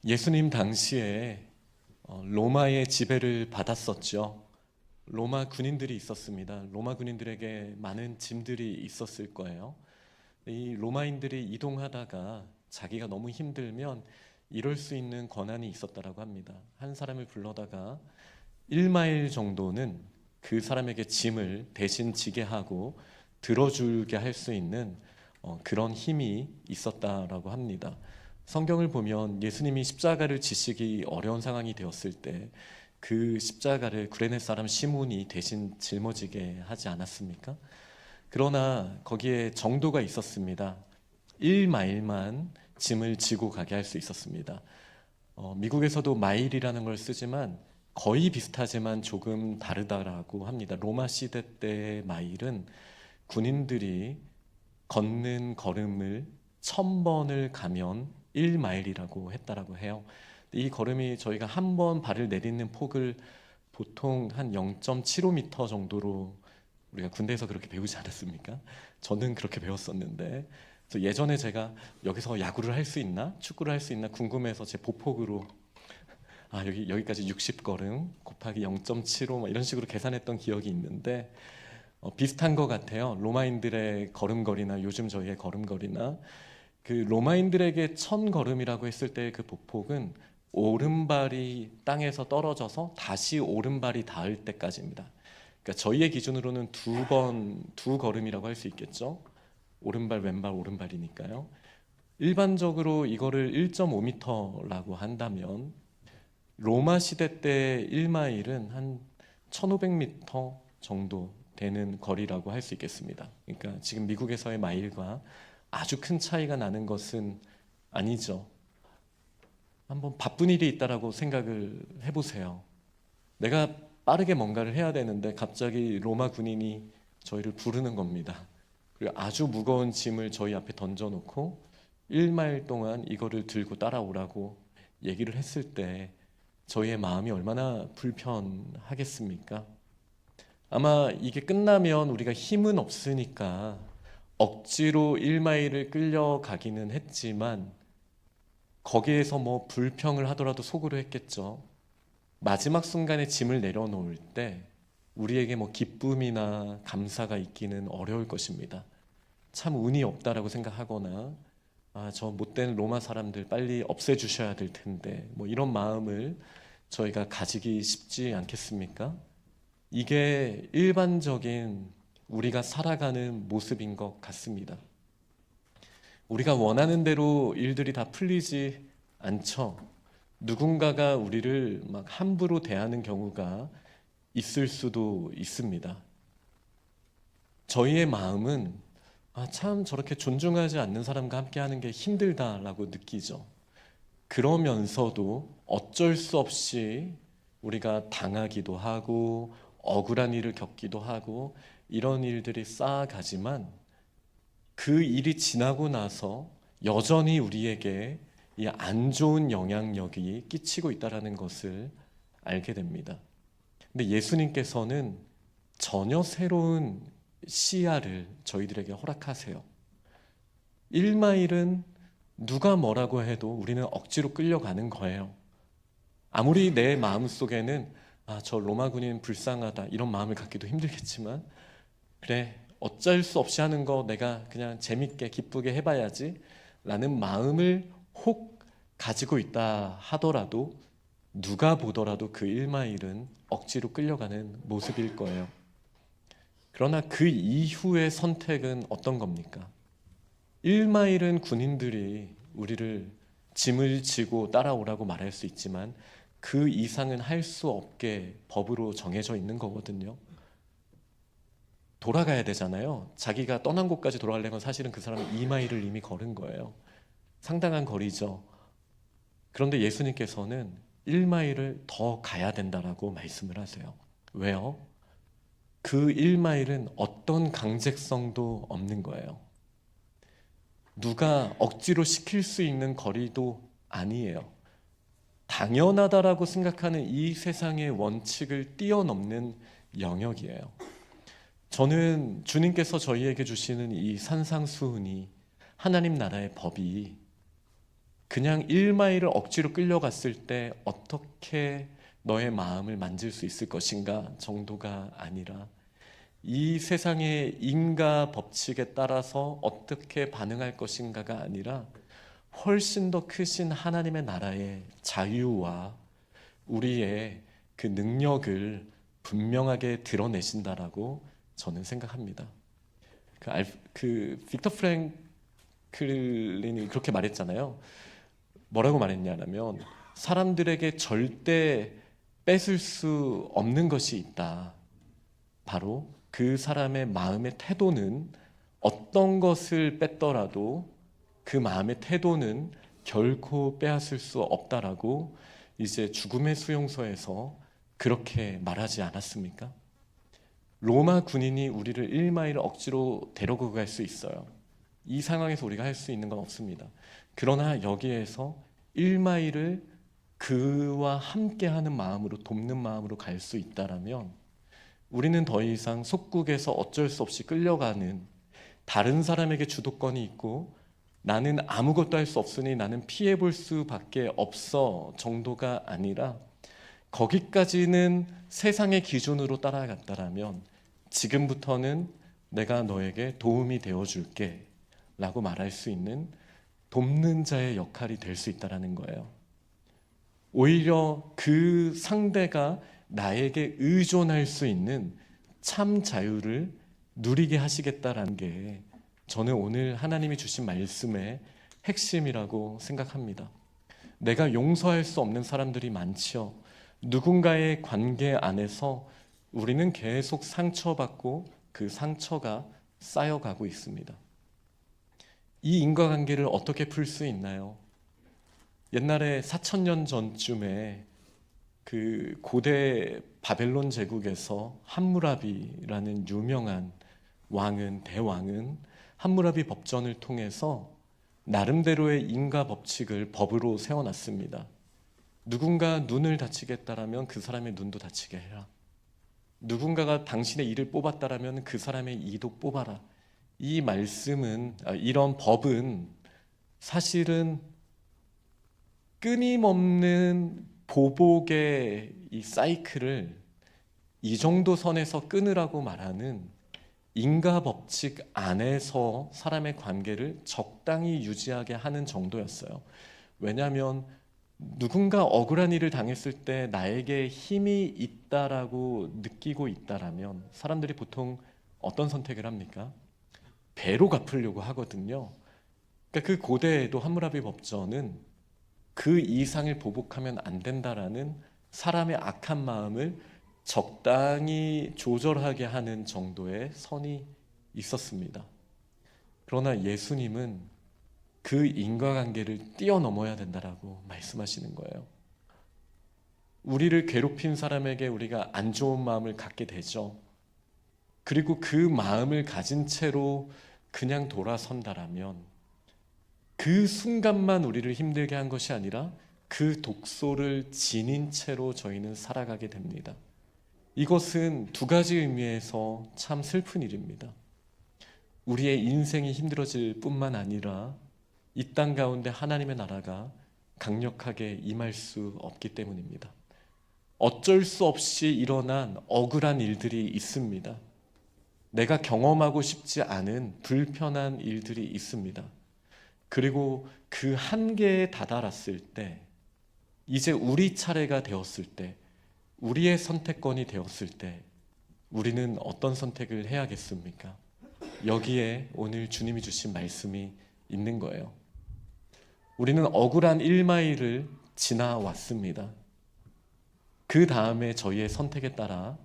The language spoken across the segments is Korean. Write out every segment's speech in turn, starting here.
예수님 당시에 로마의 지배를 받았었죠. 로마 군인들이 있었습니다. 로마 군인들에게 많은 짐들이 있었을 거예요. 이 로마인들이 이동하다가 자기가 너무 힘들면 이럴 수 있는 권한이 있었다라고 합니다. 한 사람을 불러다가 1마일 정도는 그 사람에게 짐을 대신 지게 하고 들어주게 할 수 있는 그런 힘이 있었다라고 합니다. 성경을 보면 예수님이 십자가를 지시기 어려운 상황이 되었을 때 그 십자가를 구레네 사람 시몬이 대신 짊어지게 하지 않았습니까? 그러나 거기에 정도가 있었습니다. 1마일만 짐을 지고 가게 할 수 있었습니다. 미국에서도 마일이라는 걸 쓰지만 거의 비슷하지만 조금 다르다라고 합니다. 로마 시대 때의 마일은 군인들이 걷는 걸음을 1000번을 가면 1마일이라고 했다라고 해요. 이 걸음이 저희가 한 번 발을 내딛는 폭을 보통 한 0.75m 정도로 우리가 군대에서 그렇게 배우지 않았습니까? 저는 그렇게 배웠었는데, 그래서 예전에 제가 여기서 야구를 할 수 있나, 축구를 할 수 있나 궁금해서 제 보폭으로 여기까지 60걸음 곱하기 0.75 이런 식으로 계산했던 기억이 있는데, 비슷한 것 같아요. 로마인들의 걸음걸이나 요즘 저희의 걸음걸이나 그 로마인들에게 1000걸음이라고 했을 때 그 보폭은 오른발이 땅에서 떨어져서 다시 오른발이 닿을 때까지입니다. 그러니까 저희의 기준으로는 두 걸음이라고 할 수 있겠죠. 오른발 왼발 오른발이니까요. 일반적으로 이거를 1.5m라고 한다면 로마 시대 때 1마일은 한 1500m 정도 되는 거리라고 할 수 있겠습니다. 그러니까 지금 미국에서의 마일과 아주 큰 차이가 나는 것은 아니죠. 한번 바쁜 일이 있다라고 생각을 해보세요. 내가 빠르게 뭔가를 해야 되는데 갑자기 로마 군인이 저희를 부르는 겁니다. 그리고 아주 무거운 짐을 저희 앞에 던져놓고 1마일 동안 이거를 들고 따라오라고 얘기를 했을 때 저희의 마음이 얼마나 불편하겠습니까? 아마 이게 끝나면 우리가 힘은 없으니까 억지로 1마일을 끌려가기는 했지만 거기에서 뭐 불평을 하더라도 속으로 했겠죠. 마지막 순간에 짐을 내려놓을 때 우리에게 뭐 기쁨이나 감사가 있기는 어려울 것입니다. 참 운이 없다라고 생각하거나 저 못된 로마 사람들 빨리 없애주셔야 될 텐데 뭐 이런 마음을 저희가 가지기 쉽지 않겠습니까? 이게 일반적인 우리가 살아가는 모습인 것 같습니다. 우리가 원하는 대로 일들이 다 풀리지 않죠. 누군가가 우리를 막 함부로 대하는 경우가 있을 수도 있습니다. 저희의 마음은 참 저렇게 존중하지 않는 사람과 함께 하는 게 힘들다라고 느끼죠. 그러면서도 어쩔 수 없이 우리가 당하기도 하고 억울한 일을 겪기도 하고 이런 일들이 쌓아가지만 그 일이 지나고 나서 여전히 우리에게 이 안 좋은 영향력이 끼치고 있다는 것을 알게 됩니다. 근데 예수님께서는 전혀 새로운 시야를 저희들에게 허락하세요. 1마일은 누가 뭐라고 해도 우리는 억지로 끌려가는 거예요. 아무리 내 마음속에는 저 로마 군인 불쌍하다 이런 마음을 갖기도 힘들겠지만 그래 어쩔 수 없이 하는 거 내가 그냥 재밌게 기쁘게 해봐야지 라는 마음을 혹 가지고 있다 하더라도 누가 보더라도 그 1마일은 억지로 끌려가는 모습일 거예요. 그러나 그 이후의 선택은 어떤 겁니까? 1마일은 군인들이 우리를 짐을 지고 따라오라고 말할 수 있지만 그 이상은 할 수 없게 법으로 정해져 있는 거거든요. 돌아가야 되잖아요. 자기가 떠난 곳까지 돌아가려면 사실은 그 사람은 2마일을 이미 걸은 거예요. 상당한 거리죠. 그런데 예수님께서는 1마일을 더 가야 된다라고 말씀을 하세요. 왜요? 그 1마일은 어떤 강제성도 없는 거예요. 누가 억지로 시킬 수 있는 거리도 아니에요. 당연하다라고 생각하는 이 세상의 원칙을 뛰어넘는 영역이에요. 저는 주님께서 저희에게 주시는 이 산상수훈이 하나님 나라의 법이 그냥 1마일을 억지로 끌려갔을 때 어떻게 너의 마음을 만질 수 있을 것인가 정도가 아니라 이 세상의 인과 법칙에 따라서 어떻게 반응할 것인가가 아니라 훨씬 더 크신 하나님의 나라의 자유와 우리의 그 능력을 분명하게 드러내신다라고 저는 생각합니다. 그 빅터 프랭클린이 그렇게 말했잖아요. 뭐라고 말했냐면 사람들에게 절대 뺏을 수 없는 것이 있다. 바로 그 사람의 마음의 태도는 어떤 것을 뺐더라도 그 마음의 태도는 결코 빼앗을 수 없다라고 이제 죽음의 수용소에서 그렇게 말하지 않았습니까? 로마 군인이 우리를 1마일을 억지로 데려가 갈 수 있어요. 이 상황에서 우리가 할 수 있는 건 없습니다. 그러나 여기에서 1마일을 그와 함께하는 마음으로 돕는 마음으로 갈 수 있다라면 우리는 더 이상 속국에서 어쩔 수 없이 끌려가는 다른 사람에게 주도권이 있고 나는 아무것도 할 수 없으니 나는 피해 볼 수밖에 없어 정도가 아니라 거기까지는 세상의 기준으로 따라갔다라면 지금부터는 내가 너에게 도움이 되어줄게 라고 말할 수 있는 돕는 자의 역할이 될 수 있다는 거예요. 오히려 그 상대가 나에게 의존할 수 있는 참 자유를 누리게 하시겠다라는 게 저는 오늘 하나님이 주신 말씀의 핵심이라고 생각합니다. 내가 용서할 수 없는 사람들이 많지요. 누군가의 관계 안에서 우리는 계속 상처받고 그 상처가 쌓여가고 있습니다. 이 인과관계를 어떻게 풀 수 있나요? 옛날에 4000년 전쯤에 그 고대 바벨론 제국에서 함무라비라는 유명한 대왕은 함무라비 법전을 통해서 나름대로의 인과 법칙을 법으로 세워놨습니다. 누군가 눈을 다치게 했다라면 그 사람의 눈도 다치게 해라. 누군가가 당신의 이를 뽑았다라면 그 사람의 이도 뽑아라. 이 말씀은 이런 법은 사실은 끊임없는 보복의 이 사이클을 이 정도 선에서 끊으라고 말하는 인과 법칙 안에서 사람의 관계를 적당히 유지하게 하는 정도였어요. 왜냐하면 누군가 억울한 일을 당했을 때 나에게 힘이 있다라고 느끼고 있다라면 사람들이 보통 어떤 선택을 합니까? 배로 갚으려고 하거든요. 그러니까 그 고대에도 함무라비 법전은 그 이상을 보복하면 안 된다라는 사람의 악한 마음을 적당히 조절하게 하는 정도의 선이 있었습니다. 그러나 예수님은 그 인과관계를 뛰어넘어야 된다라고 말씀하시는 거예요. 우리를 괴롭힌 사람에게 우리가 안 좋은 마음을 갖게 되죠. 그리고 그 마음을 가진 채로 그냥 돌아선다라면 그 순간만 우리를 힘들게 한 것이 아니라 그 독소를 지닌 채로 저희는 살아가게 됩니다. 이것은 두 가지 의미에서 참 슬픈 일입니다. 우리의 인생이 힘들어질 뿐만 아니라 이 땅 가운데 하나님의 나라가 강력하게 임할 수 없기 때문입니다. 어쩔 수 없이 일어난 억울한 일들이 있습니다. 내가 경험하고 싶지 않은 불편한 일들이 있습니다. 그리고 그 한계에 다다랐을 때, 이제 우리 차례가 되었을 때, 우리의 선택권이 되었을 때 우리는 어떤 선택을 해야겠습니까? 여기에 오늘 주님이 주신 말씀이 있는 거예요. 우리는 억울한 1마일을 지나왔습니다. 그 다음에 저희의 선택에 따라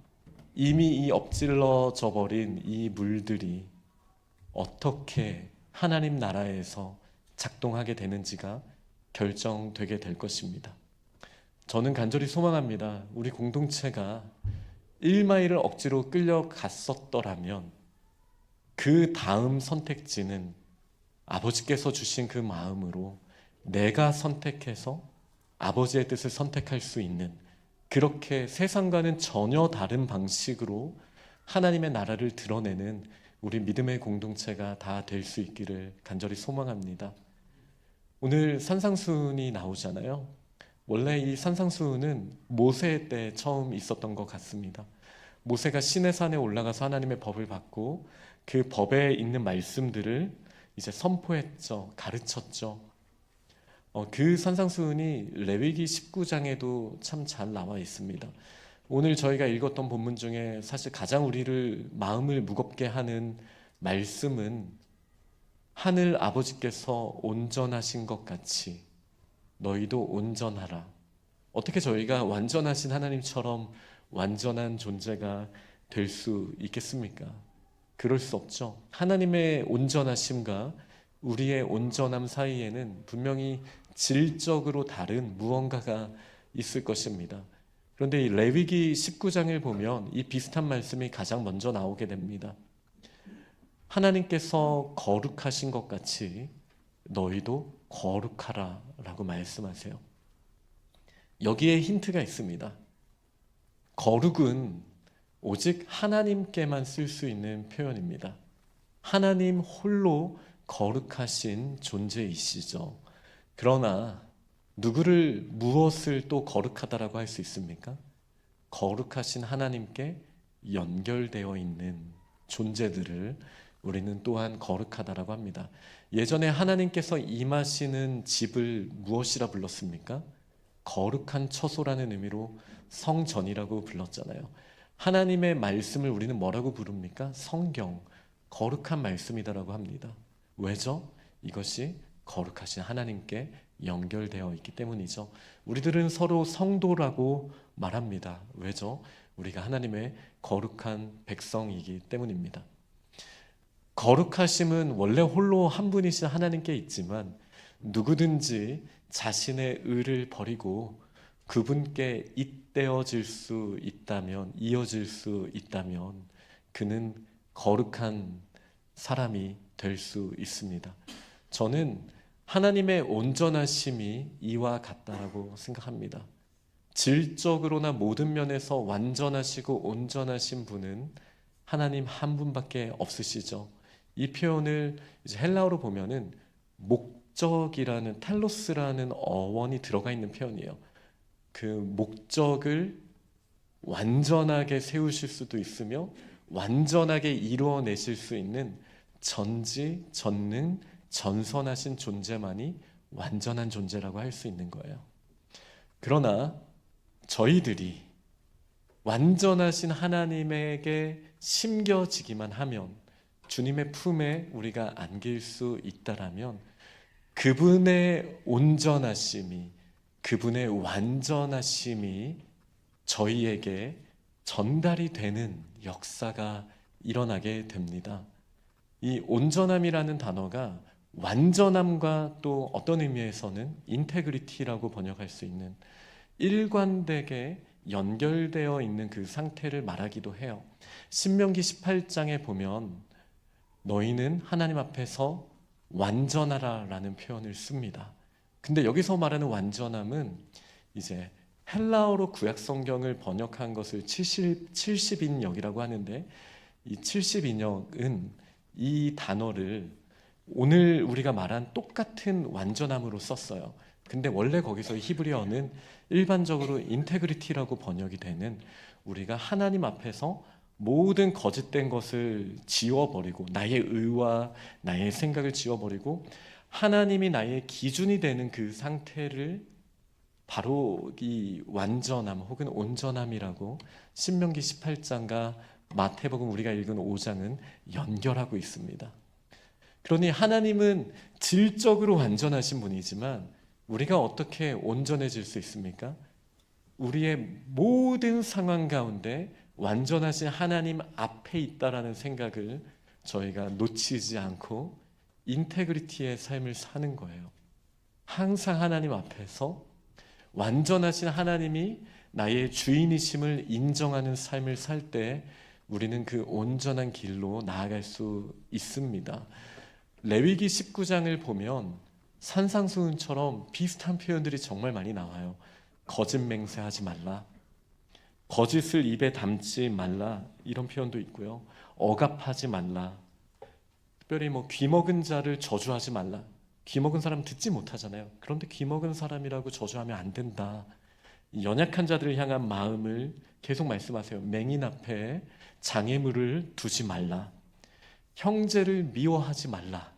이미 이 엎질러져 버린 이 물들이 어떻게 하나님 나라에서 작동하게 되는지가 결정되게 될 것입니다. 저는 간절히 소망합니다. 우리 공동체가 1마일을 억지로 끌려갔었더라면 그 다음 선택지는 아버지께서 주신 그 마음으로 내가 선택해서 아버지의 뜻을 선택할 수 있는, 그렇게 세상과는 전혀 다른 방식으로 하나님의 나라를 드러내는 우리 믿음의 공동체가 다 될 수 있기를 간절히 소망합니다. 오늘 산상수훈이 나오잖아요. 원래 이 산상수훈은 모세 때 처음 있었던 것 같습니다. 모세가 시내산에 올라가서 하나님의 법을 받고 그 법에 있는 말씀들을 이제 선포했죠. 가르쳤죠. 그 산상수훈이 레위기 19장에도 참 잘 나와 있습니다. 오늘 저희가 읽었던 본문 중에 사실 가장 우리를 마음을 무겁게 하는 말씀은 하늘 아버지께서 온전하신 것 같이 너희도 온전하라. 어떻게 저희가 완전하신 하나님처럼 완전한 존재가 될 수 있겠습니까? 그럴 수 없죠. 하나님의 온전하심과 우리의 온전함 사이에는 분명히 질적으로 다른 무언가가 있을 것입니다. 그런데 이 레위기 19장을 보면 이 비슷한 말씀이 가장 먼저 나오게 됩니다. 하나님께서 거룩하신 것 같이 너희도 거룩하라 라고 말씀하세요. 여기에 힌트가 있습니다. 거룩은 오직 하나님께만 쓸 수 있는 표현입니다. 하나님 홀로 거룩하신 존재이시죠. 그러나 누구를 무엇을 또 거룩하다라고 할 수 있습니까? 거룩하신 하나님께 연결되어 있는 존재들을 우리는 또한 거룩하다라고 합니다. 예전에 하나님께서 임하시는 집을 무엇이라 불렀습니까? 거룩한 처소라는 의미로 성전이라고 불렀잖아요. 하나님의 말씀을 우리는 뭐라고 부릅니까? 성경, 거룩한 말씀이다라고 합니다. 왜죠? 이것이 거룩하신 하나님께 연결되어 있기 때문이죠. 우리들은 서로 성도라고 말합니다. 왜죠? 우리가 하나님의 거룩한 백성이기 때문입니다. 거룩하심은 원래 홀로 한 분이신 하나님께 있지만 누구든지 자신의 의를 버리고 그분께 잇대어질 수 있다면, 이어질 수 있다면 그는 거룩한 사람이 될 수 있습니다. 저는 하나님의 온전하심이 이와 같다라고 생각합니다. 질적으로나 모든 면에서 완전하시고 온전하신 분은 하나님 한 분밖에 없으시죠. 이 표현을 이제 헬라어로 보면은 목적이라는 텔로스라는 어원이 들어가 있는 표현이에요. 그 목적을 완전하게 세우실 수도 있으며 완전하게 이루어내실 수 있는 전지, 전능, 전선하신 존재만이 완전한 존재라고 할 수 있는 거예요. 그러나 저희들이 완전하신 하나님에게 심겨지기만 하면, 주님의 품에 우리가 안길 수 있다라면 그분의 온전하심이, 그분의 완전하심이 저희에게 전달이 되는 역사가 일어나게 됩니다. 이 온전함이라는 단어가 완전함과 또 어떤 의미에서는 인테그리티라고 번역할 수 있는, 일관되게 연결되어 있는 그 상태를 말하기도 해요. 신명기 18장에 보면 너희는 하나님 앞에서 완전하라 라는 표현을 씁니다. 근데 여기서 말하는 완전함은 이제 헬라어로 구약 성경을 번역한 것을 70인역이라고 하는데, 이 70인역은 이 단어를 오늘 우리가 말한 똑같은 완전함으로 썼어요. 근데 원래 거기서 히브리어는 일반적으로 인테그리티라고 번역이 되는, 우리가 하나님 앞에서 모든 거짓된 것을 지워버리고 나의 의와 나의 생각을 지워버리고 하나님이 나의 기준이 되는 그 상태를 바로 이 완전함 혹은 온전함이라고 신명기 18장과 마태복음 우리가 읽은 5장은 연결하고 있습니다. 그러니 하나님은 질적으로 완전하신 분이지만 우리가 어떻게 온전해질 수 있습니까? 우리의 모든 상황 가운데 완전하신 하나님 앞에 있다라는 생각을 저희가 놓치지 않고 인테그리티의 삶을 사는 거예요. 항상 하나님 앞에서 완전하신 하나님이 나의 주인이심을 인정하는 삶을 살 때 우리는 그 온전한 길로 나아갈 수 있습니다. 레위기 19장을 보면 산상수훈처럼 비슷한 표현들이 정말 많이 나와요. 거짓 맹세하지 말라, 거짓을 입에 담지 말라, 이런 표현도 있고요. 억압하지 말라, 특별히 귀 먹은 자를 저주하지 말라. 귀먹은 사람 듣지 못하잖아요. 그런데 귀먹은 사람이라고 저주하면 안 된다. 이 연약한 자들을 향한 마음을 계속 말씀하세요. 맹인 앞에 장애물을 두지 말라. 형제를 미워하지 말라.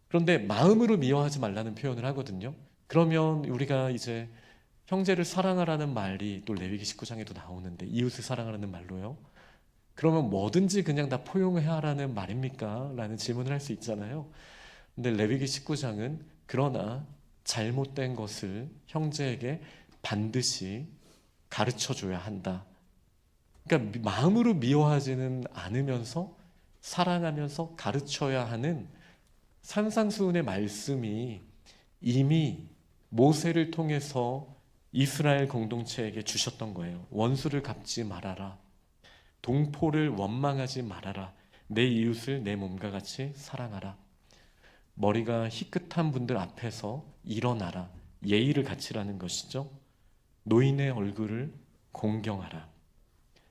그런데 마음으로 미워하지 말라는 표현을 하거든요. 그러면 우리가 이제 형제를 사랑하라는 말이 또 레위기 19장에도 나오는데 이웃을 사랑하라는 말로요. 그러면 뭐든지 그냥 다 포용하라는 말입니까? 라는 질문을 할 수 있잖아요. 근데 레위기 19장은 그러나 잘못된 것을 형제에게 반드시 가르쳐 줘야 한다. 그러니까 마음으로 미워하지는 않으면서 사랑하면서 가르쳐야 하는 산상수훈의 말씀이 이미 모세를 통해서 이스라엘 공동체에게 주셨던 거예요. 원수를 갚지 말아라. 동포를 원망하지 말아라. 내 이웃을 내 몸과 같이 사랑하라. 머리가 희끗한 분들 앞에서 일어나라. 예의를 갖추라는 것이죠. 노인의 얼굴을 공경하라.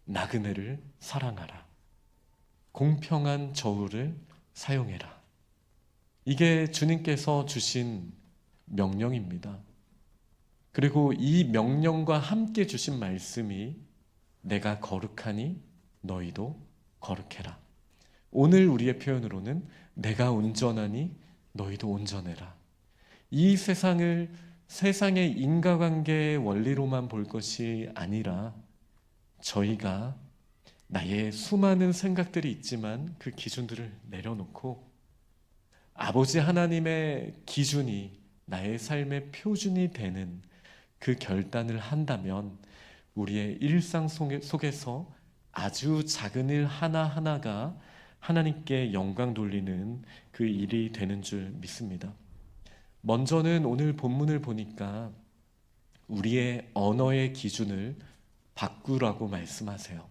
나그네를 사랑하라. 공평한 저울을 사용해라. 이게 주님께서 주신 명령입니다. 그리고 이 명령과 함께 주신 말씀이 내가 거룩하니 너희도 거룩해라. 오늘 우리의 표현으로는 내가 온전하니 너희도 온전해라. 이 세상을 세상의 인과관계의 원리로만 볼 것이 아니라 저희가 나의 수많은 생각들이 있지만 그 기준들을 내려놓고 아버지 하나님의 기준이 나의 삶의 표준이 되는 그 결단을 한다면 우리의 일상 속에서 아주 작은 일 하나하나가 하나님께 영광 돌리는 그 일이 되는 줄 믿습니다. 먼저는 오늘 본문을 보니까 우리의 언어의 기준을 바꾸라고 말씀하세요.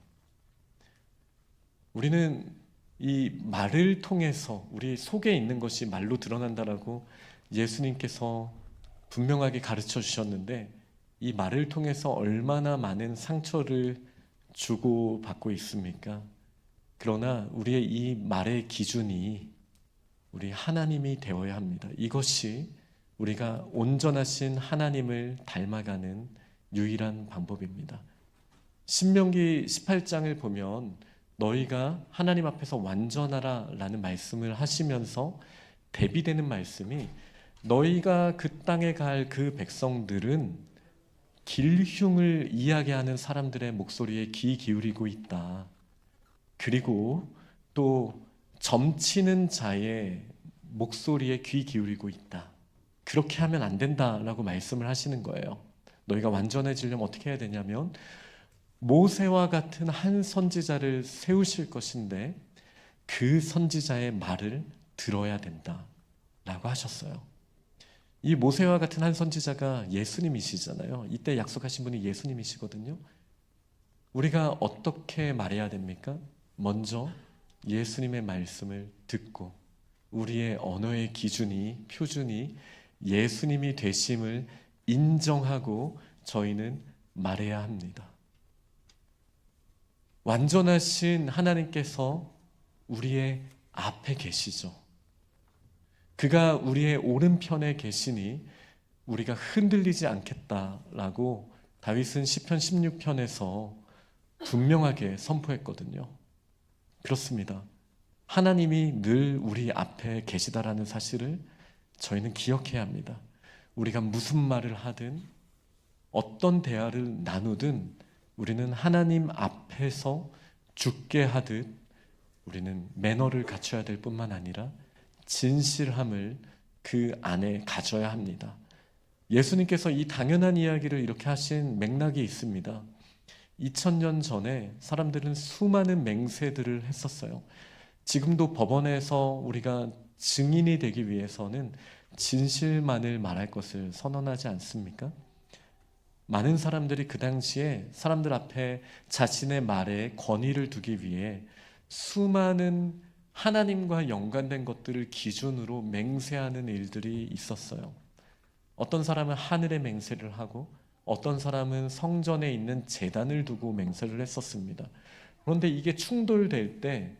우리는 이 말을 통해서 우리 속에 있는 것이 말로 드러난다라고 예수님께서 분명하게 가르쳐 주셨는데 이 말을 통해서 얼마나 많은 상처를 주고받고 있습니까? 그러나 우리의 이 말의 기준이 우리 하나님이 되어야 합니다. 이것이 우리가 온전하신 하나님을 닮아가는 유일한 방법입니다. 신명기 18장을 보면 너희가 하나님 앞에서 완전하라 라는 말씀을 하시면서 대비되는 말씀이 너희가 그 땅에 갈 그 백성들은 길흉을 이야기하는 사람들의 목소리에 귀 기울이고 있다. 그리고 또 점치는 자의 목소리에 귀 기울이고 있다. 그렇게 하면 안 된다라고 말씀을 하시는 거예요. 너희가 완전해지려면 어떻게 해야 되냐면 모세와 같은 한 선지자를 세우실 것인데 그 선지자의 말을 들어야 된다라고 하셨어요. 이 모세와 같은 한 선지자가 예수님이시잖아요. 이때 약속하신 분이 예수님이시거든요. 우리가 어떻게 말해야 됩니까? 먼저 예수님의 말씀을 듣고 우리의 언어의 기준이 표준이 예수님이 되심을 인정하고 저희는 말해야 합니다. 완전하신 하나님께서 우리의 앞에 계시죠. 그가 우리의 오른편에 계시니 우리가 흔들리지 않겠다라고 다윗은 시편 16편에서 분명하게 선포했거든요. 그렇습니다. 하나님이 늘 우리 앞에 계시다라는 사실을 저희는 기억해야 합니다. 우리가 무슨 말을 하든 어떤 대화를 나누든 우리는 하나님 앞에서 죽게 하듯 우리는 매너를 갖춰야 될 뿐만 아니라 진실함을 그 안에 가져야 합니다. 예수님께서 이 당연한 이야기를 이렇게 하신 맥락이 있습니다. 2000년 전에 사람들은 수많은 맹세들을 했었어요. 지금도 법원에서 우리가 증인이 되기 위해서는 진실만을 말할 것을 선언하지 않습니까? 많은 사람들이 그 당시에 사람들 앞에 자신의 말에 권위를 두기 위해 수많은 하나님과 연관된 것들을 기준으로 맹세하는 일들이 있었어요. 어떤 사람은 하늘에 맹세를 하고 어떤 사람은 성전에 있는 제단을 두고 맹세를 했었습니다. 그런데 이게 충돌될 때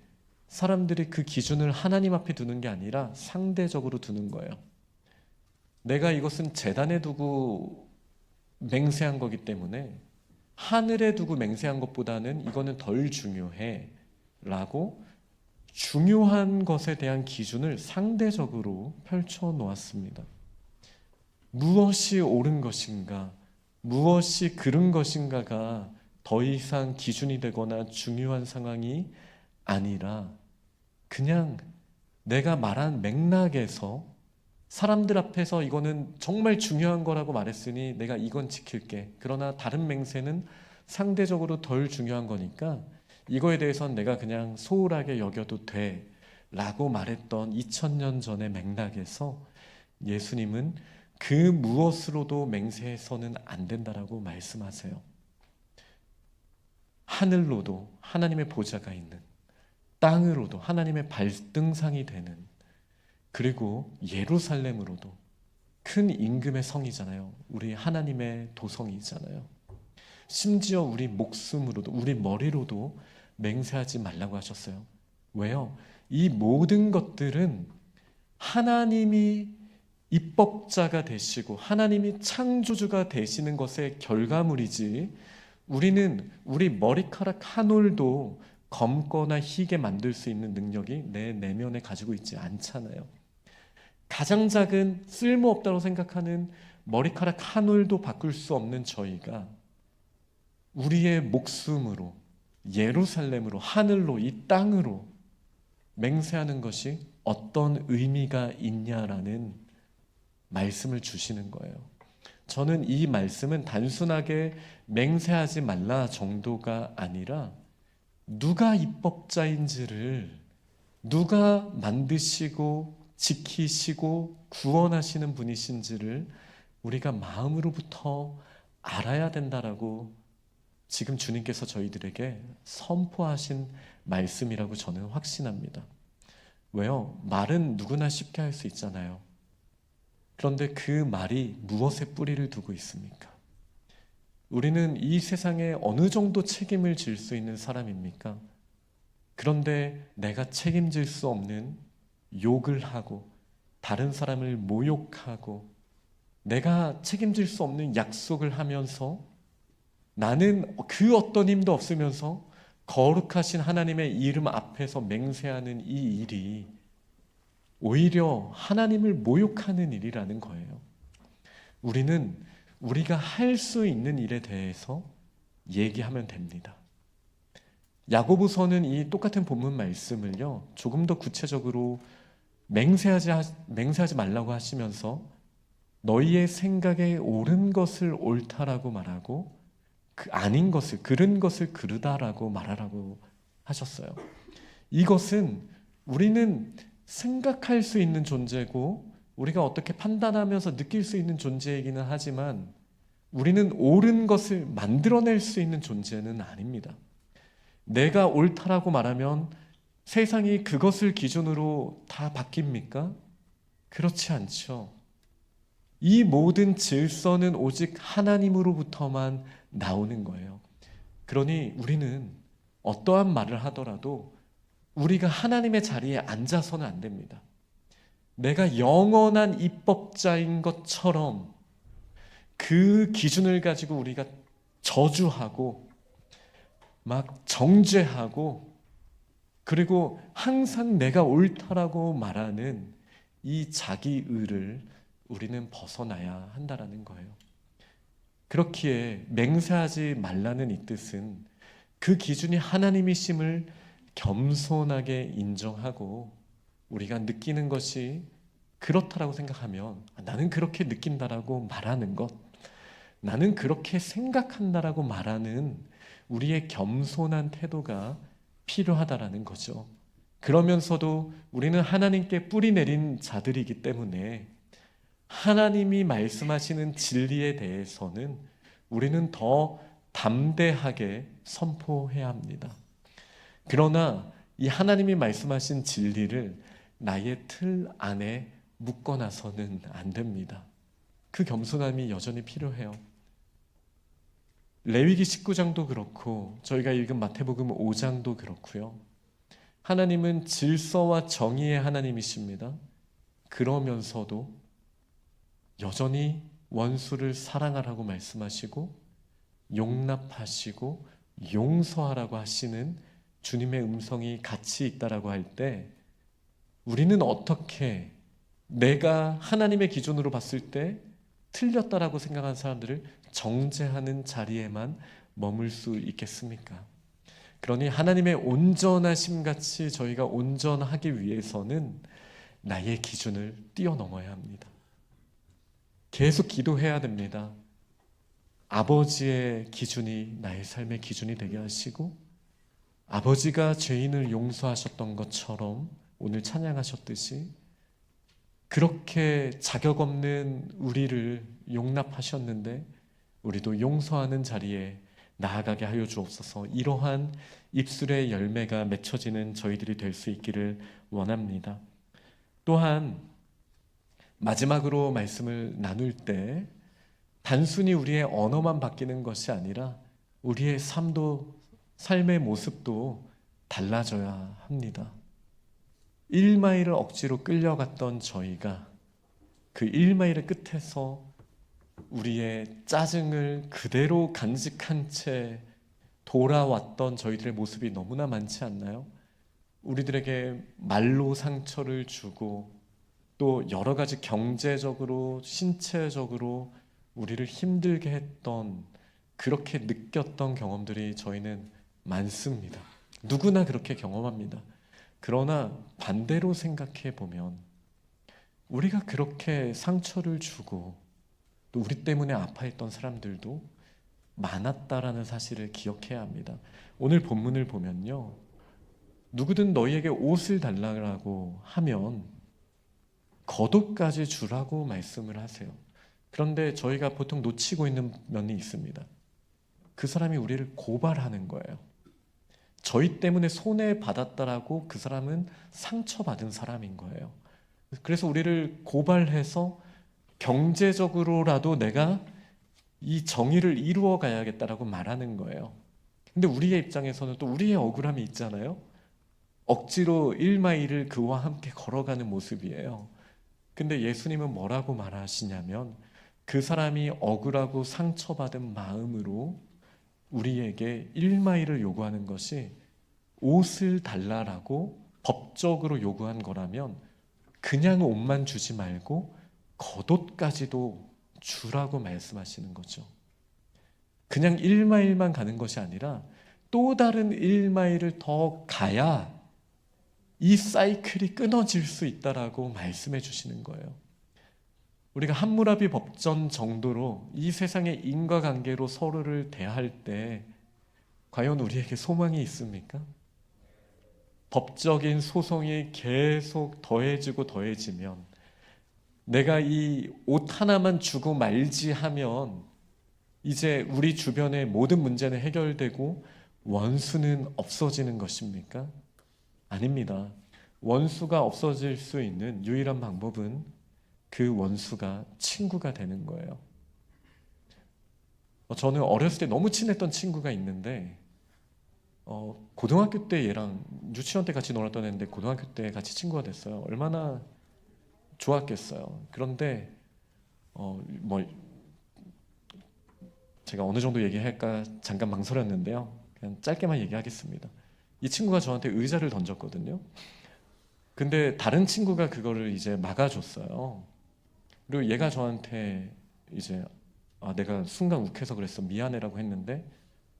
사람들이 그 기준을 하나님 앞에 두는 게 아니라 상대적으로 두는 거예요. 내가 이것은 제단에 두고 맹세한 거기 때문에 하늘에 두고 맹세한 것보다는 이거는 덜 중요해 라고 중요한 것에 대한 기준을 상대적으로 펼쳐 놓았습니다. 무엇이 옳은 것인가, 무엇이 그른 것인가가 더 이상 기준이 되거나 중요한 상황이 아니라 그냥 내가 말한 맥락에서 사람들 앞에서 이거는 정말 중요한 거라고 말했으니 내가 이건 지킬게. 그러나 다른 맹세는 상대적으로 덜 중요한 거니까 이거에 대해서는 내가 그냥 소홀하게 여겨도 돼 라고 말했던 2000년 전의 맥락에서 예수님은 그 무엇으로도 맹세해서는 안 된다라고 말씀하세요. 하늘로도 하나님의 보좌가 있는, 땅으로도 하나님의 발등상이 되는, 그리고 예루살렘으로도 큰 임금의 성이잖아요. 우리 하나님의 도성이잖아요. 심지어 우리 목숨으로도, 우리 머리로도 맹세하지 말라고 하셨어요. 왜요? 이 모든 것들은 하나님이 입법자가 되시고 하나님이 창조주가 되시는 것의 결과물이지, 우리는 우리 머리카락 한 올도 검거나 희게 만들 수 있는 능력이 내 내면에 가지고 있지 않잖아요. 가장 작은 쓸모없다고 생각하는 머리카락 한 올도 바꿀 수 없는 저희가 우리의 목숨으로, 예루살렘으로, 하늘로, 이 땅으로 맹세하는 것이 어떤 의미가 있냐라는 말씀을 주시는 거예요. 저는 이 말씀은 단순하게 맹세하지 말라 정도가 아니라 누가 입법자인지를, 누가 만드시고 지키시고 구원하시는 분이신지를 우리가 마음으로부터 알아야 된다라고 지금 주님께서 저희들에게 선포하신 말씀이라고 저는 확신합니다. 왜요? 말은 누구나 쉽게 할 수 있잖아요. 그런데 그 말이 무엇에 뿌리를 두고 있습니까? 우리는 이 세상에 어느 정도 책임을 질 수 있는 사람입니까? 그런데 내가 책임질 수 없는 욕을 하고 다른 사람을 모욕하고 내가 책임질 수 없는 약속을 하면서 나는 그 어떤 힘도 없으면서 거룩하신 하나님의 이름 앞에서 맹세하는 이 일이 오히려 하나님을 모욕하는 일이라는 거예요. 우리는 우리가 할 수 있는 일에 대해서 얘기하면 됩니다. 야고보서는 이 똑같은 본문 말씀을요, 조금 더 구체적으로 맹세하지 말라고 하시면서 너희의 생각에 옳은 것을 옳다라고 말하고 그 아닌 것을, 그른 것을 그르다라고 말하라고 하셨어요. 이것은 우리는 생각할 수 있는 존재고 우리가 어떻게 판단하면서 느낄 수 있는 존재이기는 하지만 우리는 옳은 것을 만들어낼 수 있는 존재는 아닙니다. 내가 옳다라고 말하면 세상이 그것을 기준으로 다 바뀝니까? 그렇지 않죠. 이 모든 질서는 오직 하나님으로부터만 나오는 거예요. 그러니 우리는 어떠한 말을 하더라도 우리가 하나님의 자리에 앉아서는 안 됩니다. 내가 영원한 입법자인 것처럼 그 기준을 가지고 우리가 저주하고 막 정죄하고 그리고 항상 내가 옳다라고 말하는 이 자기의를 우리는 벗어나야 한다라는 거예요. 그렇기에 맹세하지 말라는 이 뜻은 그 기준이 하나님이심을 겸손하게 인정하고 우리가 느끼는 것이 그렇다라고 생각하면 나는 그렇게 느낀다라고 말하는 것, 나는 그렇게 생각한다라고 말하는 우리의 겸손한 태도가 필요하다라는 거죠. 그러면서도 우리는 하나님께 뿌리 내린 자들이기 때문에 하나님이 말씀하시는 진리에 대해서는 우리는 더 담대하게 선포해야 합니다. 그러나 이 하나님이 말씀하신 진리를 나의 틀 안에 묶어놔서는 안 됩니다. 그 겸손함이 여전히 필요해요. 레위기 19장도 그렇고 저희가 읽은 마태복음 5장도 그렇고요. 하나님은 질서와 정의의 하나님이십니다. 그러면서도 여전히 원수를 사랑하라고 말씀하시고 용납하시고 용서하라고 하시는 주님의 음성이 같이 있다라고 할 때 우리는 어떻게 내가 하나님의 기준으로 봤을 때 틀렸다라고 생각한 사람들을 정죄하는 자리에만 머물 수 있겠습니까? 그러니 하나님의 온전하심 같이 저희가 온전하기 위해서는 나의 기준을 뛰어넘어야 합니다. 계속 기도해야 됩니다. 아버지의 기준이 나의 삶의 기준이 되게 하시고 아버지가 죄인을 용서하셨던 것처럼 오늘 찬양하셨듯이 그렇게 자격 없는 우리를 용납하셨는데 우리도 용서하는 자리에 나아가게 하여 주옵소서. 이러한 입술의 열매가 맺혀지는 저희들이 될 수 있기를 원합니다. 또한 마지막으로 말씀을 나눌 때 단순히 우리의 언어만 바뀌는 것이 아니라 우리의 삶의 모습도 달라져야 합니다. 1마일을 억지로 끌려갔던 저희가 그 1마일의 끝에서 우리의 짜증을 그대로 간직한 채 돌아왔던 저희들의 모습이 너무나 많지 않나요? 우리들에게 말로 상처를 주고 또 여러 가지 경제적으로 신체적으로 우리를 힘들게 했던 그렇게 느꼈던 경험들이 저희는 많습니다. 누구나 그렇게 경험합니다. 그러나 반대로 생각해 보면 우리가 그렇게 상처를 주고 또 우리 때문에 아파했던 사람들도 많았다라는 사실을 기억해야 합니다. 오늘 본문을 보면요, 누구든 너희에게 옷을 달라고 하면 겉옷까지 주라고 말씀을 하세요. 그런데 저희가 보통 놓치고 있는 면이 있습니다. 그 사람이 우리를 고발하는 거예요. 저희 때문에 손해받았다라고 그 사람은 상처받은 사람인 거예요. 그래서 우리를 고발해서 경제적으로라도 내가 이 정의를 이루어 가야겠다라고 말하는 거예요. 근데 우리의 입장에서는 또 우리의 억울함이 있잖아요. 억지로 1마일을 그와 함께 걸어가는 모습이에요. 근데 예수님은 뭐라고 말하시냐면 그 사람이 억울하고 상처받은 마음으로 우리에게 1마일을 요구하는 것이 옷을 달라라고 법적으로 요구한 거라면 그냥 옷만 주지 말고 겉옷까지도 주라고 말씀하시는 거죠. 그냥 1마일만 가는 것이 아니라 또 다른 1마일을 더 가야 이 사이클이 끊어질 수 있다라고 말씀해 주시는 거예요. 우리가 함무라비 법전 정도로 이 세상의 인과관계로 서로를 대할 때 과연 우리에게 소망이 있습니까? 법적인 소송이 계속 더해지고 더해지면 내가 이 옷 하나만 주고 말지 하면 이제 우리 주변의 모든 문제는 해결되고 원수는 없어지는 것입니까? 아닙니다. 원수가 없어질 수 있는 유일한 방법은 그 원수가 친구가 되는 거예요. 저는 어렸을 때 너무 친했던 친구가 있는데 고등학교 때 얘랑 유치원 때 같이 놀았던 애인데 고등학교 때 같이 친구가 됐어요. 얼마나 좋았겠어요. 그런데 뭐 제가 어느 정도 얘기할까 잠깐 망설였는데요. 그냥 짧게만 얘기하겠습니다. 이 친구가 저한테 의자를 던졌거든요. 근데 다른 친구가 그거를 이제 막아줬어요. 그리고 얘가 저한테 이제 내가 순간 욱해서 그랬어, 미안해라고 했는데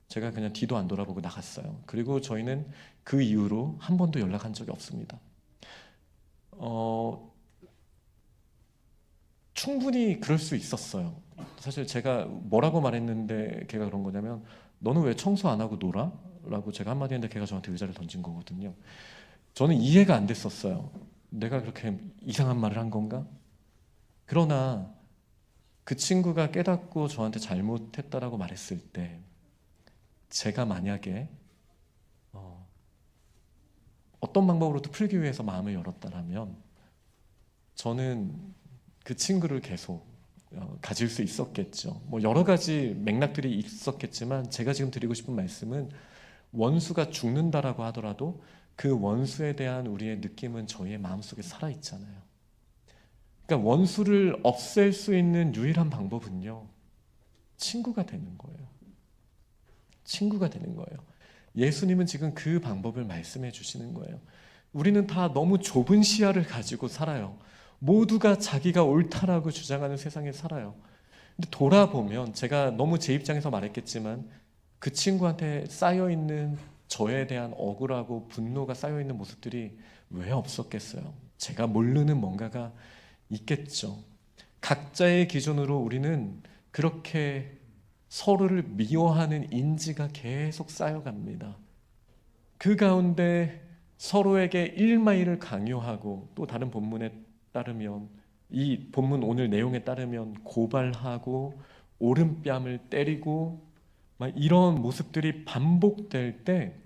제가 그냥 뒤도 안 돌아보고 나갔어요. 그리고 저희는 그 이후로 한 번도 연락한 적이 없습니다. 충분히 그럴 수 있었어요. 사실 제가 뭐라고 말했는데 걔가 그런 거냐면 너는 왜 청소 안 하고 놀아? 라고 제가 한마디 했는데 걔가 저한테 의자를 던진 거거든요. 저는 이해가 안 됐었어요. 내가 그렇게 이상한 말을 한 건가? 그러나 그 친구가 깨닫고 저한테 잘못했다라고 말했을 때 제가 만약에 어떤 방법으로도 풀기 위해서 마음을 열었다라면 저는 그 친구를 계속 가질 수 있었겠죠. 뭐 여러 가지 맥락들이 있었겠지만 제가 지금 드리고 싶은 말씀은 원수가 죽는다라고 하더라도 그 원수에 대한 우리의 느낌은 저희의 마음속에 살아있잖아요. 그러니까 원수를 없앨 수 있는 유일한 방법은요, 친구가 되는 거예요. 친구가 되는 거예요. 예수님은 지금 그 방법을 말씀해 주시는 거예요. 우리는 다 너무 좁은 시야를 가지고 살아요. 모두가 자기가 옳다라고 주장하는 세상에 살아요. 근데 돌아보면, 제가 너무 제 입장에서 말했겠지만, 그 친구한테 쌓여있는 저에 대한 억울하고 분노가 쌓여있는 모습들이 왜 없었겠어요? 제가 모르는 뭔가가 있겠죠. 각자의 기준으로 우리는 그렇게 서로를 미워하는 인지가 계속 쌓여갑니다. 그 가운데 서로에게 일마이를 강요하고, 또 다른 본문에 따르면, 이 본문 오늘 내용에 따르면 고발하고 오른뺨을 때리고 막 이런 모습들이 반복될 때,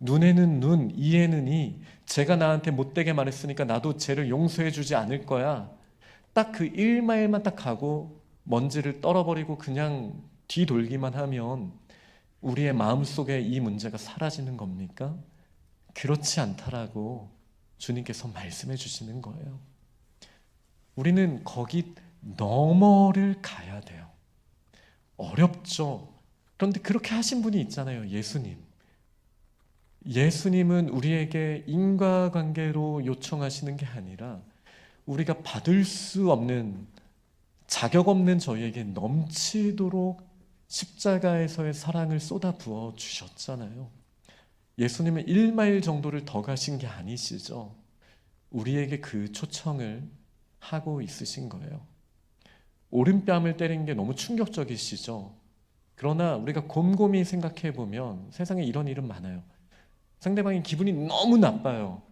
눈에는 눈, 이에는 이, 제가 나한테 못되게 말했으니까 나도 쟤를 용서해 주지 않을 거야, 딱 그 1마일만 딱 가고 먼지를 떨어버리고 그냥 뒤돌기만 하면 우리의 마음속에 이 문제가 사라지는 겁니까? 그렇지 않다라고 주님께서 말씀해 주시는 거예요. 우리는 거기 너머를 가야 돼요. 어렵죠. 그런데 그렇게 하신 분이 있잖아요. 예수님. 예수님은 우리에게 인과관계로 요청하시는 게 아니라 우리가 받을 수 없는, 자격 없는 저희에게 넘치도록 십자가에서의 사랑을 쏟아 부어 주셨잖아요. 예수님은 1마일 정도를 더 가신 게 아니시죠. 우리에게 그 초청을 하고 있으신 거예요. 오른뺨을 때린 게 너무 충격적이시죠. 그러나 우리가 곰곰이 생각해 보면 세상에 이런 일은 많아요. 상대방이 기분이 너무 나빠요.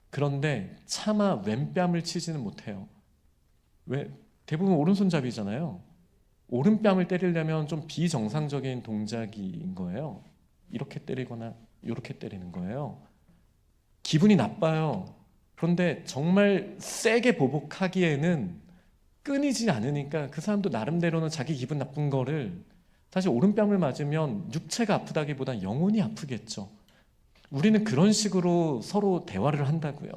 그런데 차마 왼뺨을 치지는 못해요. 왜? 대부분 오른손잡이잖아요. 오른뺨을 때리려면 좀 비정상적인 동작인 거예요. 이렇게 때리거나 이렇게 때리는 거예요. 기분이 나빠요. 그런데 정말 세게 보복하기에는 끊이지 않으니까 그 사람도 나름대로는 자기 기분 나쁜 거를, 사실 오른뺨을 맞으면 육체가 아프다기보다 영혼이 아프겠죠. 우리는 그런 식으로 서로 대화를 한다고요.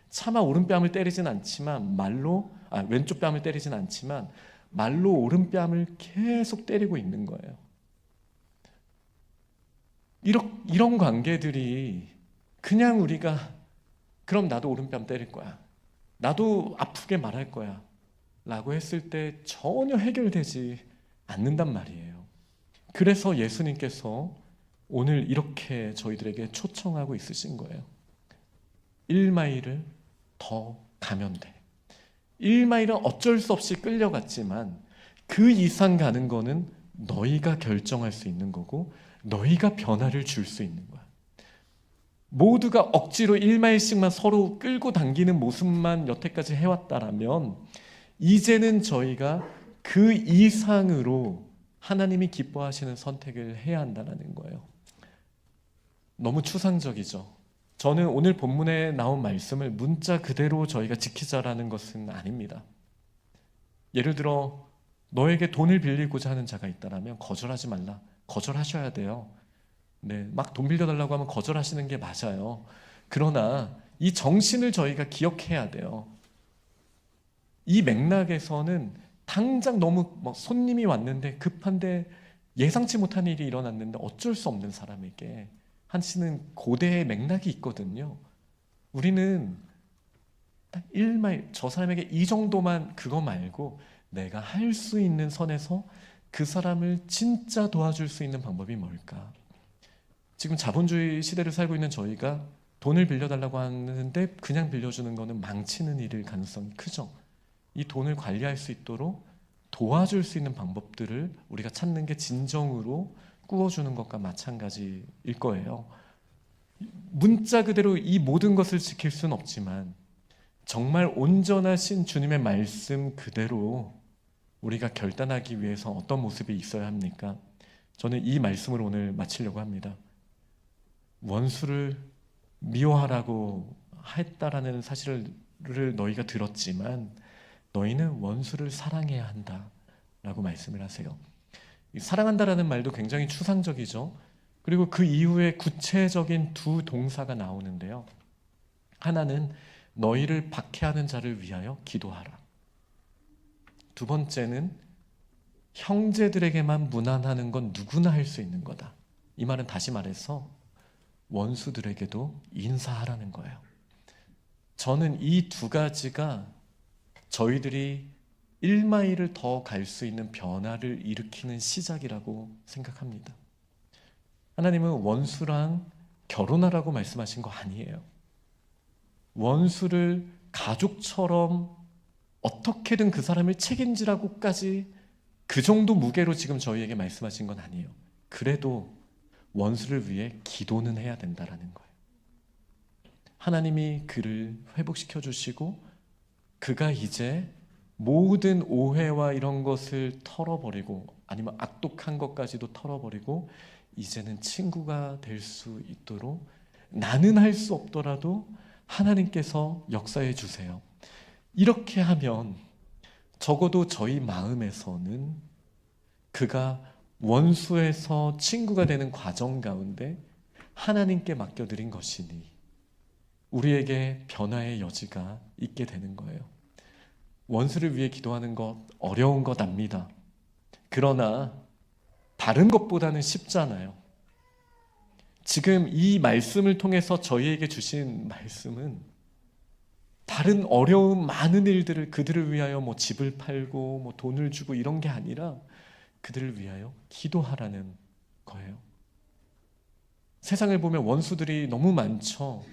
차마 오른뺨을 때리진 않지만 왼쪽 뺨을 때리진 않지만 말로 오른뺨을 계속 때리고 있는 거예요. 이런 관계들이 그냥 우리가 그럼 나도 오른뺨 때릴 거야, 나도 아프게 말할 거야 라고 했을 때 전혀 해결되지 않는단 말이에요. 그래서 예수님께서 오늘 이렇게 저희들에게 초청하고 있으신 거예요. 1마일을 더 가면 돼. 1마일은 어쩔 수 없이 끌려갔지만 그 이상 가는 거는 너희가 결정할 수 있는 거고 너희가 변화를 줄 수 있는 거야. 모두가 억지로 1마일씩만 서로 끌고 당기는 모습만 여태까지 해왔다라면 이제는 저희가 그 이상으로 하나님이 기뻐하시는 선택을 해야 한다는 거예요. 너무 추상적이죠. 저는 오늘 본문에 나온 말씀을 문자 그대로 저희가 지키자라는 것은 아닙니다. 예를 들어 너에게 돈을 빌리고자 하는 자가 있다면 거절하지 말라. 거절하셔야 돼요. 네, 막 돈 빌려달라고 하면 거절하시는 게 맞아요. 그러나 이 정신을 저희가 기억해야 돼요. 이 맥락에서는 당장 너무 손님이 왔는데 급한데 예상치 못한 일이 일어났는데 어쩔 수 없는 사람에게 하시는 고대의 맥락이 있거든요. 우리는 딱 1마일, 저 사람에게 이 정도만, 그거 말고 내가 할 수 있는 선에서 그 사람을 진짜 도와줄 수 있는 방법이 뭘까? 지금 자본주의 시대를 살고 있는 저희가 돈을 빌려달라고 하는데 그냥 빌려주는 거는 망치는 일일 가능성이 크죠. 이 돈을 관리할 수 있도록 도와줄 수 있는 방법들을 우리가 찾는 게 진정으로 꾸어주는 것과 마찬가지일 거예요. 문자 그대로 이 모든 것을 지킬 수는 없지만 정말 온전하신 주님의 말씀 그대로 우리가 결단하기 위해서 어떤 모습이 있어야 합니까? 저는 이 말씀을 오늘 마치려고 합니다. 원수를 미워하라고 했다라는 사실을 너희가 들었지만 너희는 원수를 사랑해야 한다라고 말씀을 하세요. 사랑한다라는 말도 굉장히 추상적이죠. 그리고 그 이후에 구체적인 두 동사가 나오는데요. 하나는 너희를 박해하는 자를 위하여 기도하라. 두 번째는 형제들에게만 무난하는 건 누구나 할 수 있는 거다. 이 말은 다시 말해서 원수들에게도 인사하라는 거예요. 저는 이 두 가지가 저희들이 1마일을 더 갈 수 있는 변화를 일으키는 시작이라고 생각합니다. 하나님은 원수랑 결혼하라고 말씀하신 거 아니에요. 원수를 가족처럼 어떻게든 그 사람을 책임지라고까지 그 정도 무게로 지금 저희에게 말씀하신 건 아니에요. 그래도 원수를 위해 기도는 해야 된다라는 거예요. 하나님이 그를 회복시켜 주시고 그가 이제 모든 오해와 이런 것을 털어버리고 아니면 악독한 것까지도 털어버리고 이제는 친구가 될 수 있도록 나는 할 수 없더라도 하나님께서 역사해 주세요. 이렇게 하면 적어도 저희 마음에서는 그가 원수에서 친구가 되는 과정 가운데 하나님께 맡겨드린 것이니 우리에게 변화의 여지가 있게 되는 거예요. 원수를 위해 기도하는 것 어려운 것 압니다. 그러나 다른 것보다는 쉽잖아요. 지금 이 말씀을 통해서 저희에게 주신 말씀은 다른 어려운 많은 일들을 그들을 위하여 뭐 집을 팔고 뭐 돈을 주고 이런 게 아니라 그들을 위하여 기도하라는 거예요. 세상을 보면 원수들이 너무 많죠.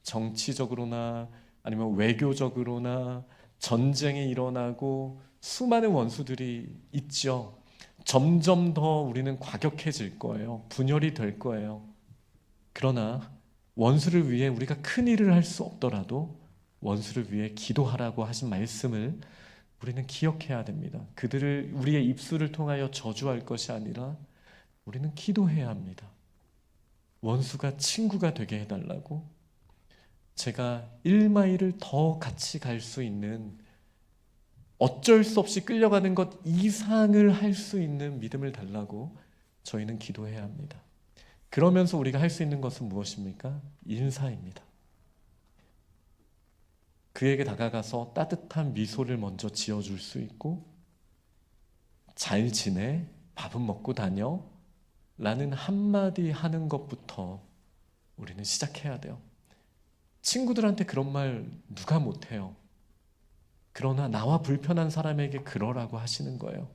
정치적으로나 아니면 외교적으로나 전쟁이 일어나고 수많은 원수들이 있죠. 점점 더 우리는 과격해질 거예요. 분열이 될 거예요. 그러나 원수를 위해 우리가 큰 일을 할 수 없더라도 원수를 위해 기도하라고 하신 말씀을 우리는 기억해야 됩니다. 그들을 우리의 입술을 통하여 저주할 것이 아니라 우리는 기도해야 합니다. 원수가 친구가 되게 해달라고, 제가 1마일을 더 같이 갈 수 있는, 어쩔 수 없이 끌려가는 것 이상을 할 수 있는 믿음을 달라고 저희는 기도해야 합니다. 그러면서 우리가 할 수 있는 것은 무엇입니까? 인사입니다. 그에게 다가가서 따뜻한 미소를 먼저 지어줄 수 있고, 잘 지내? 밥은 먹고 다녀? 라는 한마디 하는 것부터 우리는 시작해야 돼요. 친구들한테 그런 말 누가 못해요. 그러나 나와 불편한 사람에게 그러라고 하시는 거예요.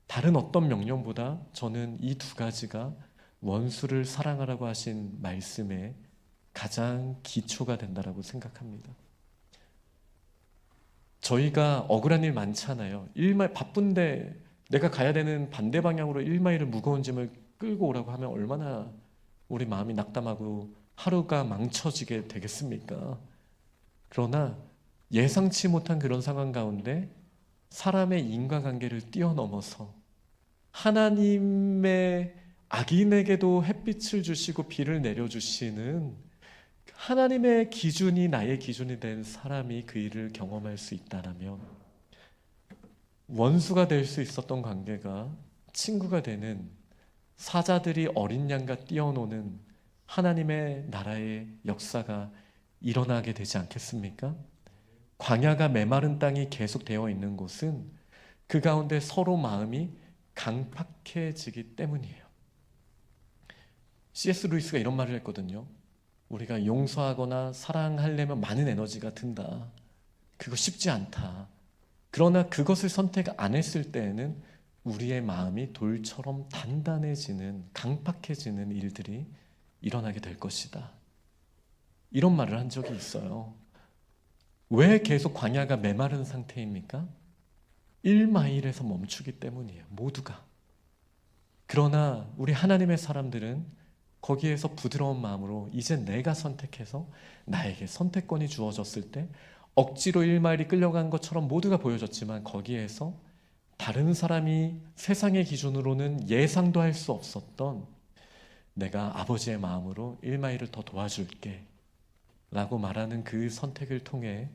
다른 어떤 명령보다 저는 이 두 가지가 원수를 사랑하라고 하신 말씀의 가장 기초가 된다라고 생각합니다. 저희가 억울한 일 많잖아요. 1마일 바쁜데 내가 가야 되는 반대 방향으로 1마일을 무거운 짐을 끌고 오라고 하면 얼마나 우리 마음이 낙담하고 하루가 망쳐지게 되겠습니까? 그러나 예상치 못한 그런 상황 가운데 사람의 인과관계를 뛰어넘어서 하나님의 악인에게도 햇빛을 주시고 비를 내려주시는 하나님의 기준이 나의 기준이 된 사람이 그 일을 경험할 수 있다라면, 원수가 될 수 있었던 관계가 친구가 되는, 사자들이 어린 양과 뛰어노는 하나님의 나라의 역사가 일어나게 되지 않겠습니까? 광야가 메마른 땅이 계속되어 있는 곳은 그 가운데 서로 마음이 강팍해지기 때문이에요. C.S. 루이스가 이런 말을 했거든요. 우리가 용서하거나 사랑하려면 많은 에너지가 든다. 그거 쉽지 않다. 그러나 그것을 선택 안 했을 때에는 우리의 마음이 돌처럼 단단해지는, 강팍해지는 일들이 일어나게 될 것이다. 이런 말을 한 적이 있어요. 왜 계속 광야가 메마른 상태입니까? 1마일에서 멈추기 때문이에요. 모두가. 그러나 우리 하나님의 사람들은 거기에서 부드러운 마음으로 이제 내가 선택해서 나에게 선택권이 주어졌을 때, 억지로 1마일이 끌려간 것처럼 모두가 보여졌지만 거기에서 다른 사람이 세상의 기준으로는 예상도 할 수 없었던, 내가 아버지의 마음으로 1마일을 더 도와줄게 라고 말하는 그 선택을 통해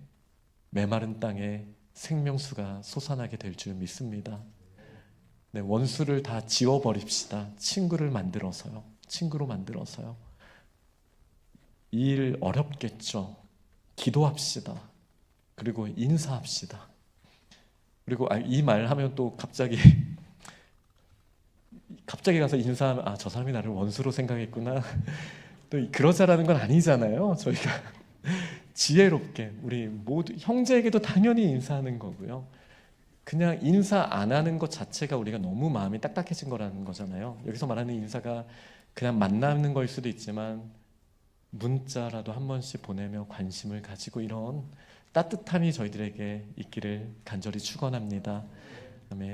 메마른 땅에 생명수가 솟아나게 될 줄 믿습니다. 네, 원수를 다 지워버립시다. 친구를 만들어서요. 친구로 만들어서요. 이 일 어렵겠죠. 기도합시다. 그리고 인사합시다. 그리고 이 말 하면 또 갑자기 가서 인사하면 저 사람이 나를 원수로 생각했구나. 또 그러자라는 건 아니잖아요. 저희가 지혜롭게 우리 모두 형제에게도 당연히 인사하는 거고요. 그냥 인사 안 하는 것 자체가 우리가 너무 마음이 딱딱해진 거라는 거잖아요. 여기서 말하는 인사가 그냥 만나는 거일 수도 있지만 문자라도 한 번씩 보내며 관심을 가지고 이런 따뜻함이 저희들에게 있기를 간절히 축원합니다.